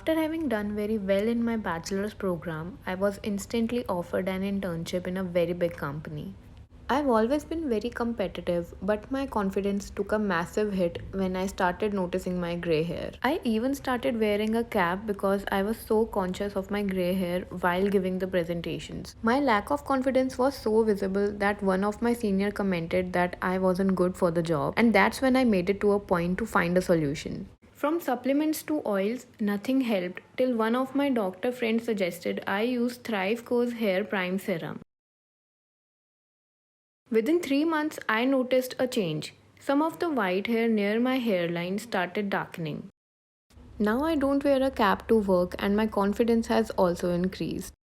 After having done very well in my bachelor's program, I was instantly offered an internship in a very big company. I've always been very competitive, but my confidence took a massive hit when I started noticing my grey hair. I even started wearing a cap because I was so conscious of my grey hair while giving the presentations. My lack of confidence was so visible that one of my senior commented that I wasn't good for the job, and that's when I made it to a point to find a solution. From supplements to oils, nothing helped till one of my doctor friends suggested I use ThriveCo's Hair Prime Serum. Within 3 months, I noticed a change. Some of the white hair near my hairline started darkening. Now I don't wear a cap to work and my confidence has also increased.